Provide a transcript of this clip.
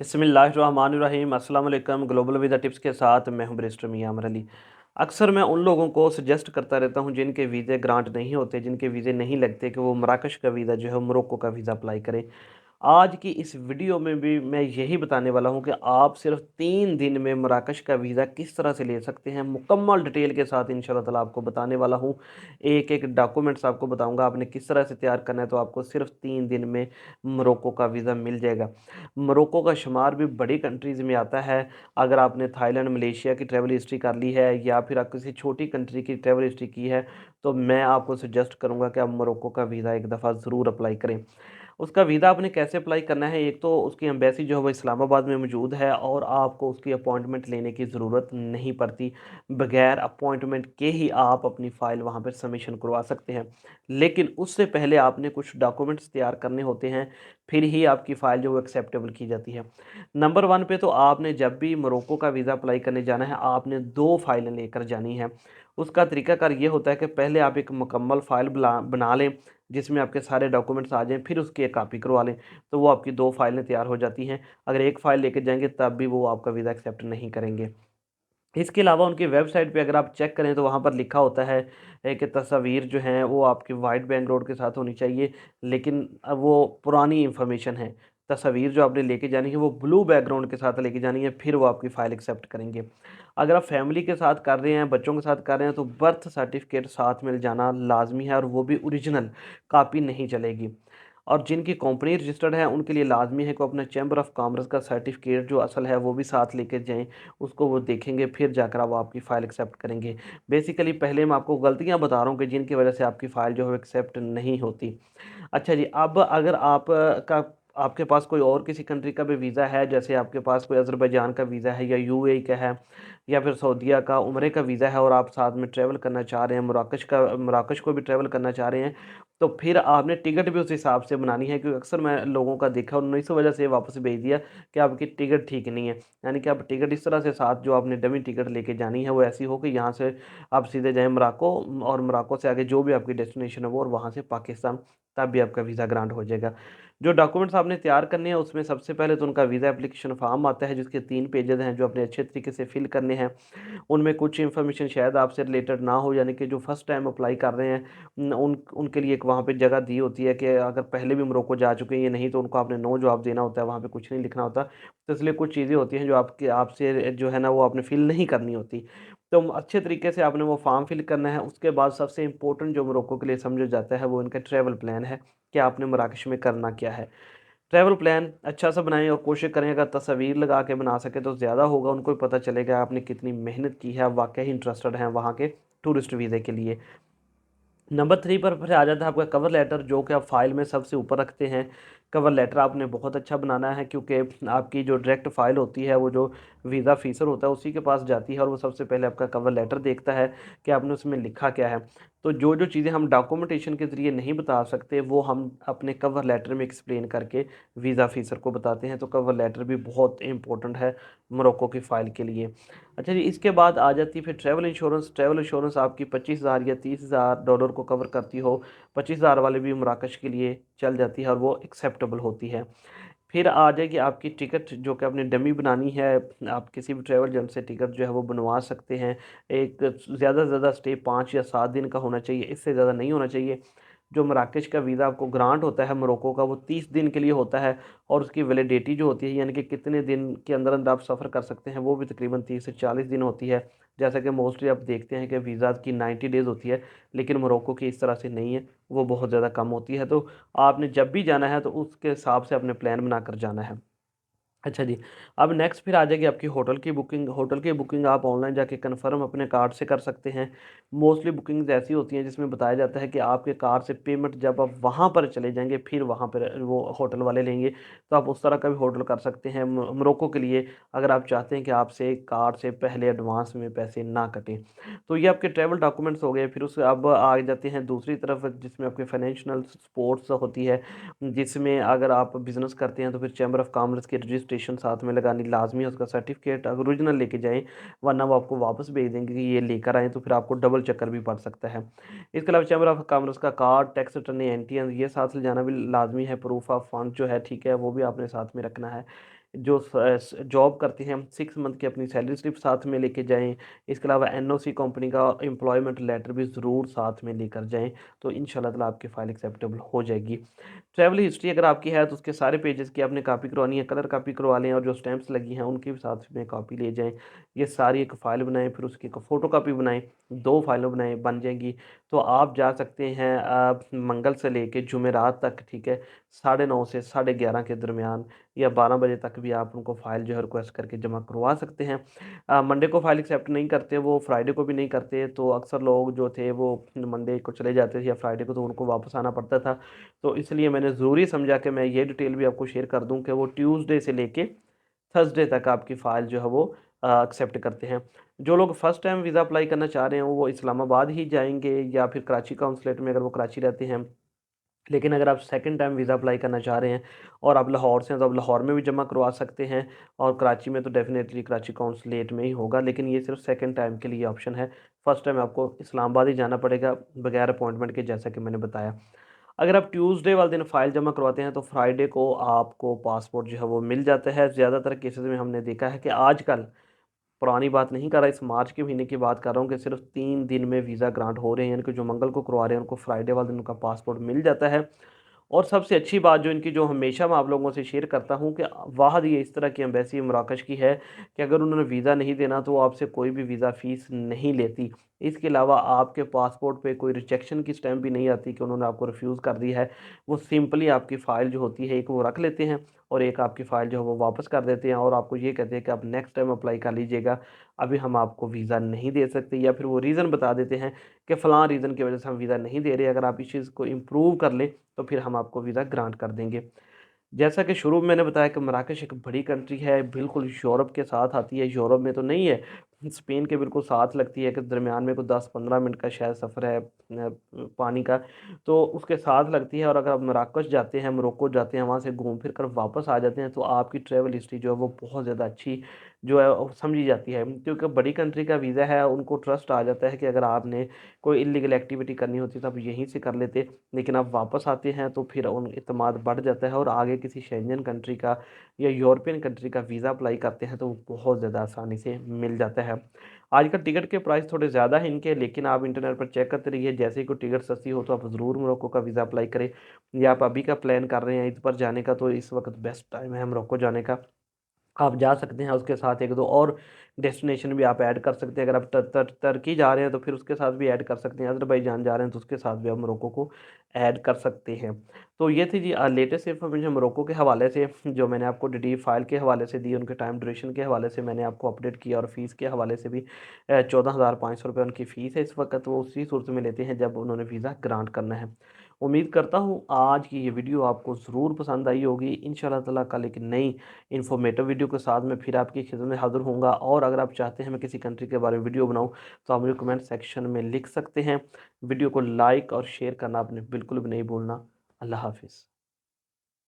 बिस्मिल्लाहिर्रहमानिर्रहीम अस्सलाम वालेकुम। ग्लोबल वीज़ा टिप्स के साथ मैं हूं बैरिस्टर मियां अमर अली। अक्सर मैं उन लोगों को सजेस्ट करता रहता हूं जिनके वीज़े ग्रांट नहीं होते, जिनके वीज़े नहीं लगते, कि वो मराकश का वीज़ा जो है मोरक्को का वीज़ा अप्लाई करें। आज की इस वीडियो में भी मैं यही बताने वाला हूं कि आप सिर्फ 3 दिन में मराकश का वीज़ा किस तरह से ले सकते हैं। मुकम्मल डिटेल के साथ इंशाल्लाह ताला आपको बताने वाला हूं। एक एक डॉक्यूमेंट्स आपको बताऊंगा आपने किस तरह से तैयार करना है, तो आपको सिर्फ 3 दिन में मोरक्को का वीज़ा मिल जाएगा। मोरक्को का शुमार भी बड़ी कंट्रीज़ में आता है। अगर आपने थाईलैंड, मलेशिया की ट्रैवल हिस्ट्री कर ली है या फिर आप किसी छोटी कंट्री की ट्रैवल हिस्ट्री की है, तो मैं आपको सजेस्ट करूँगा कि आप मोरक्को का वीज़ा एक दफ़ा ज़रूर अप्लाई करें। उसका वीज़ा आपने कैसे अप्लाई करना है, एक तो उसकी एम्बेसी जो है वो इस्लामाबाद में मौजूद है और आपको उसकी अपॉइंटमेंट लेने की ज़रूरत नहीं पड़ती। बगैर अपॉइंटमेंट के ही आप अपनी फ़ाइल वहाँ पर सबमिशन करवा सकते हैं। लेकिन उससे पहले आपने कुछ डॉक्यूमेंट्स तैयार करने होते हैं, फिर ही आपकी फ़ाइल जो वो एक्सेप्टेबल की जाती है। नंबर 1 पे तो आपने जब भी मोरक्को का वीज़ा अप्लाई करने जाना है, आपने 2 फ़ाइलें लेकर जानी है। उसका तरीकाकार ये होता है कि पहले आप एक मुकम्मल फ़ाइल बना लें, जिसमें आपके सारे डॉक्यूमेंट्स आ जाएँ, फिर उसकी एक कॉपी करवा लें, तो वो आपकी 2 फ़ाइलें तैयार हो जाती हैं। अगर एक फ़ाइल लेके जाएँगे तब भी वो आपका वीज़ा एक्सेप्ट नहीं करेंगे। इसके अलावा उनकी वेबसाइट पे अगर आप चेक करें तो वहाँ पर लिखा होता है कि तस्वीर जो हैं वो आपकी वाइट बैकग्राउंड के साथ होनी चाहिए, लेकिन वो पुरानी इन्फॉर्मेशन है। तस्वीर जो आपने लेके जानी है वो ब्लू बैकग्राउंड के साथ लेके जानी है, फिर वो आपकी फ़ाइल एक्सेप्ट करेंगे। अगर आप फैमिली के साथ कर रहे हैं, बच्चों के साथ कर रहे हैं, तो बर्थ सर्टिफ़िकेट साथ में जाना लाज़मी है और वो भी ओरिजिनल, कॉपी नहीं चलेगी। और जिनकी कंपनी रजिस्टर्ड है उनके लिए लाज़मी है कि अपना चैम्बर ऑफ कॉमर्स का सर्टिफ़िकेट जो असल है वो भी साथ लेके जाएँ। उसको वो देखेंगे, फिर जाकर वो आपकी फ़ाइल एक्सेप्ट करेंगे। बेसिकली पहले मैं आपको गलतियाँ बता रहा हूँ कि जिनकी वजह से आपकी फ़ाइल जो है एक्सेप्ट नहीं होती। अच्छा जी, अब अगर का आपके पास कोई और किसी कंट्री का भी वीज़ा है, जैसे आपके पास कोई अज़रबैजान का वीज़ा है या यूएई का है या फिर सऊदीया का उम्रे का वीज़ा है और आप साथ में ट्रैवल करना चाह रहे हैं, मराकश को भी ट्रैवल करना चाह रहे हैं, तो फिर आपने टिकट भी उस हिसाब से बनानी है, क्योंकि अक्सर मैं लोगों का देखा उन्होंने इस वजह से वापस भेज दिया कि आपकी टिकट ठीक नहीं है। यानी कि आप टिकट इस तरह से साथ जो आपने डमी टिकट लेके जानी है वो ऐसी हो कि यहाँ से आप सीधे जाएँ मोरक्को और मोरक्को से आगे जो भी आपकी डेस्टिनेशन है वो, और वहाँ से पाकिस्तान, तब भी आपका वीज़ा ग्रांट हो जाएगा। जो डॉक्यूमेंट्स आपने तैयार करने हैं उसमें सबसे पहले तो उनका वीज़ा एप्लीकेशन फॉर्म आता है, जिसके 3 पेजेज़ हैं जो आपने अच्छे तरीके से फिल करने हैं। उनमें कुछ इन्फॉर्मेशन शायद आपसे रिलेटेड ना हो, यानी कि जो फर्स्ट टाइम अप्लाई कर रहे हैं उनके लिए एक वहाँ पे जगह दी होती है कि अगर पहले भी मोरक्को जा चुके हैं या नहीं, तो उनको आपने नो जवाब देना होता है, वहाँ पे कुछ नहीं लिखना होता। तो इसलिए कुछ चीज़ें होती हैं जो आपके आपसे जो है ना वो आपने फिल नहीं करनी होती। तो अच्छे तरीके से आपने वो फॉर्म फिल करना है। उसके बाद सबसे इम्पोर्टेंट जो मोरक्को के लिए समझा जाता है वो इनका ट्रैवल प्लान है कि आपने मराकश में करना क्या है। ट्रैवल प्लान अच्छा-सा बनाएँ और कोशिश करें अगर तस्वीर लगा के बना सकें तो ज़्यादा होगा, उनको भी पता चलेगा आपने कितनी मेहनत की है, आप वाक़ई इंटरेस्टेड हैं वहाँ के टूरिस्ट वीज़े के लिए। नंबर 3 पर फिर आ जाता है आपका कवर लेटर, जो कि आप फ़ाइल में सबसे ऊपर रखते हैं। कवर लेटर आपने बहुत अच्छा बनाना है, क्योंकि आपकी जो डायरेक्ट फ़ाइल होती है वो जो वीज़ा ऑफ़िसर होता है उसी के पास जाती है और वो सबसे पहले आपका कवर लेटर देखता है कि आपने उसमें लिखा क्या है। तो जो-जो चीज़ें हम डॉक्यूमेंटेशन के ज़रिए नहीं बता सकते वो हम अपने कवर लेटर में एक्सप्लेन करके वीज़ा ऑफ़िसर को बताते हैं। तो कवर लेटर भी बहुत इम्पोर्टेंट है मोरक्को की फ़ाइल के लिए। अच्छा जी, इसके बाद आ जाती है फिर ट्रैवल इंश्योरेंस। ट्रैवल इंश्योरेंस आपकी 25,000 या 30,000 डॉलर को कवर करती हो। 25,000 वाले भी मराकश के लिए चल जाती है और वो एक्सेप्टेबल होती है। फिर आ जाएगी आपकी टिकट, जो कि आपने डमी बनानी है। आप किसी भी ट्रैवल एजेंट से टिकट जो है वो बनवा सकते हैं। एक ज़्यादा से ज़्यादा स्टे 5 या 7 दिन का होना चाहिए, इससे ज़्यादा नहीं होना चाहिए। जो मराकश का वीज़ा आपको ग्रांट होता है मोरक्को का, वो 30 दिन के लिए होता है और उसकी वैलिडिटी जो होती है, यानी कि कितने दिन के अंदर-अंदर आप सफ़र कर सकते हैं, वो भी तकरीबन 30 से 40 दिन होती है। जैसा कि मोस्टली आप देखते हैं कि वीज़ा की 90 डेज़ होती है, लेकिन मोरक्को की इस तरह से नहीं है, वो बहुत ज़्यादा कम होती है। तो आपने जब भी जाना है तो उसके हिसाब से अपने प्लान बनाकर जाना है। अच्छा जी, अब नेक्स्ट फिर आ जाएगी आपकी होटल की बुकिंग। होटल की बुकिंग आप ऑनलाइन जाके कन्फर्म अपने कार्ड से कर सकते हैं। मोस्टली बुकिंग्स ऐसी होती हैं जिसमें बताया जाता है कि आपके कार्ड से पेमेंट जब आप वहाँ पर चले जाएँगे फिर वहाँ पर वो होटल वाले लेंगे। तो आप उस तरह का भी होटल कर सकते हैं मोरक्को के लिए, अगर आप चाहते हैं कि आपसे कार्ड से पहले एडवांस में पैसे ना कटें। तो ये आपके ट्रैवल डॉक्यूमेंट्स हो गए। फिर उससे अब आ जाते हैं दूसरी तरफ, जिसमें आपके फाइनेंशियल सपोर्ट्स होती है, जिसमें अगर आप बिज़नेस करते हैं तो फिर चैम्बर ऑफ कॉमर्स की रजिस्ट्रेशन साथ में लगानी लाज़मी है, उसका सर्टिफ़िकेट अगर ओरिजिनल लेके जाएँ, वरना वो आपको वापस भेज देंगे कि ये लेकर आएँ, तो फिर आपको डबल चक्कर भी पड़ सकता है। इसके अलावा चैम्बर ऑफ कॉमर्स का कार्ड, टैक्स रिटर्न, एनटीएन ये साथ ले जाना भी लाज़मी है। प्रूफ ऑफ फंड जो है, ठीक है, वो भी आपने साथ में रखना है। जो जॉब करते हैं 6 मंथ की अपनी सैलरी स्लिप साथ में लेके जाएँ। इसके अलावा एनओसी कंपनी का एम्प्लॉयमेंट लेटर भी ज़रूर साथ में लेकर जाएँ, तो इंशाल्लाह ताला आपकी फ़ाइल एक्सेप्टेबल हो जाएगी। ट्रैवल हिस्ट्री अगर आपकी है तो उसके सारे पेजेज़ की आपने कॉपी करवानी है, कलर कॉपी करवा लें और जो स्टैम्प्स लगी हैं उनकी भी साथ में कॉपी ले जाएँ। ये सारी एक फ़ाइल बनाएँ, फिर उसकी एक फ़ोटोकॉपी बनाएँ, 2 फाइलें बनाएँ बन जाएँगी। तो आप जा सकते हैं मंगल से लेके जुमेरात तक, ठीक है? 9:30 से 11:30 के दरमियान या 12 बजे तक भी आप उनको फ़ाइल जो है रिक्वेस्ट करके जमा करवा सकते हैं। मंडे को फ़ाइल एक्सेप्ट नहीं करते, वो फ्राइडे को भी नहीं करते, तो अक्सर लोग जो थे वो मंडे को चले जाते थे या फ्राइडे को, तो उनको वापस आना पड़ता था। तो इसलिए मैंने ज़रूरी समझा कि मैं ये डिटेल भी आपको शेयर कर दूँ कि वो ट्यूसडे से लेके थर्सडे तक आपकी फ़ाइल जो है वो एक्सेप्ट करते हैं। जो लोग फर्स्ट टाइम वीज़ा अप्लाई करना चाह रहे हैं वो इस्लामाबाद ही जाएँगे या फिर कराची काउंसलेट में, अगर वो कराची रहते हैं। लेकिन अगर आप सेकंड टाइम वीज़ा अप्लाई करना चाह रहे हैं और आप लाहौर से हैं तो आप लाहौर में भी जमा करवा सकते हैं, और कराची में तो डेफ़िनेटली कराची काउंसलेट में ही होगा, लेकिन ये सिर्फ़ सेकंड टाइम के लिए ऑप्शन है। फर्स्ट टाइम आपको इस्लामाबाद ही जाना पड़ेगा बगैर अपॉइंटमेंट के, जैसा कि मैंने बताया। अगर आप ट्यूसडे वाले दिन फ़ाइल जमा करवाते हैं तो फ्राइडे को आपको पासपोर्ट जो है वो मिल जाता है। ज़्यादातर केसेज़ में हमने देखा है कि आजकल, पुरानी बात नहीं कर रहा, इस मार्च के महीने की बात कर रहा हूँ, कि सिर्फ़ 3 दिन में वीज़ा ग्रांट हो रहे हैं। यानी कि जो मंगल को करवा रहे हैं उनको फ्राइडे वाले दिन उनका पासपोर्ट मिल जाता है। और सबसे अच्छी बात जो इनकी, जो हमेशा मैं आप लोगों से शेयर करता हूँ, कि वाहद ये इस तरह की एम्बेसी मराकश की है कि अगर उन्होंने वीज़ा नहीं देना तो वो आपसे कोई भी वीज़ा फ़ीस नहीं लेती। इसके अलावा आपके पासपोर्ट पे कोई रिजेक्शन की स्टैम्प भी नहीं आती कि उन्होंने आपको रिफ्यूज़ कर दिया है। वो सिंपली आपकी फ़ाइल जो होती है, एक वो रख लेते हैं और एक आपकी फ़ाइल जो है वो वापस कर देते हैं, और आपको ये कहते हैं कि आप नेक्स्ट टाइम अप्लाई कर लीजिएगा, अभी हम आपको वीज़ा नहीं दे सकते, या फिर वो रीज़न बता देते हैं कि फ़लाँ रीज़न की वजह से हम वीज़ा नहीं दे रहे, अगर आप इस चीज़ को इम्प्रूव कर लें तो फिर हम आपको वीज़ा ग्रांट कर देंगे। जैसा कि शुरू में मैंने बताया कि मराकश एक बड़ी कंट्री है, बिल्कुल यूरोप के साथ आती है, यूरोप में तो नहीं है, स्पेन के बिल्कुल साथ लगती है, कि दरमियान में कोई 10-15 मिनट का शायद सफ़र है पानी का, तो उसके साथ लगती है। और अगर आप मराकश जाते हैं, मोरक्को जाते हैं, वहाँ से घूम फिर कर वापस आ जाते हैं, तो आपकी ट्रैवल हिस्ट्री जो है वो बहुत ज़्यादा अच्छी जो है वो समझी जाती है, क्योंकि बड़ी कंट्री का वीज़ा है, उनको ट्रस्ट आ जाता है कि अगर आपने कोई इलीगल एक्टिविटी करनी होती तो आप यहीं से कर लेते, लेकिन आप वापस आते हैं तो फिर उन इत्मीनान बढ़ जाता है, और आगे किसी शेंजन कंट्री का या यूरोपियन कंट्री का वीज़ा अप्लाई करते हैं तो वो बहुत ज़्यादा आसानी से मिल जाता है। आजकल टिकट के प्राइस थोड़े ज़्यादा हैं इनके, लेकिन आप इंटरनेट पर चेक करते रहिए, जैसे ही कोई टिकट सस्ती हो तो आप ज़रूर मोरक्को का वीज़ा अप्लाई करें। या आप अभी का प्लान कर रहे हैं ईद पर जाने का, तो इस वक्त बेस्ट टाइम है मोरक्को जाने का। आप जा सकते हैं, उसके साथ 1-2 और डेस्टिनेशन भी आप ऐड कर सकते हैं। अगर आप टर्की जा रहे हैं तो फिर उसके साथ भी ऐड कर सकते हैं, अज़रबैजान जा रहे हैं तो उसके साथ भी आप मोरक्को को ऐड कर सकते हैं। तो ये थी जी लेटेस्ट इन्फॉर्मेशन मोरक्को के हवाले से, जो मैंने आपको डी फाइल के हवाले से दी, उनके टाइम ड्यूरेशन के हवाले से मैंने आपको अपडेट किया, और फ़ीस के हवाले से भी 14,500 रुपये उनकी फ़ीस है इस वक्त, वो उसी सूरत में लेते हैं जब उन्होंने वीज़ा ग्रांट करना है। उम्मीद करता हूँ आज की ये वीडियो आपको ज़रूर पसंद आई होगी। इंशाल्लाह ताला कल एक नई इन्फॉर्मेटिव वीडियो के साथ मैं फिर आपकी खिदमत में हाज़िर होऊँगा, और अगर आप चाहते हैं मैं किसी कंट्री के बारे में वीडियो बनाऊँ तो आप मुझे कमेंट सेक्शन में लिख सकते हैं। वीडियो को लाइक और शेयर करना आपने बिल्कुल भी नहीं भूलना। अल्लाह हाफ़िज़।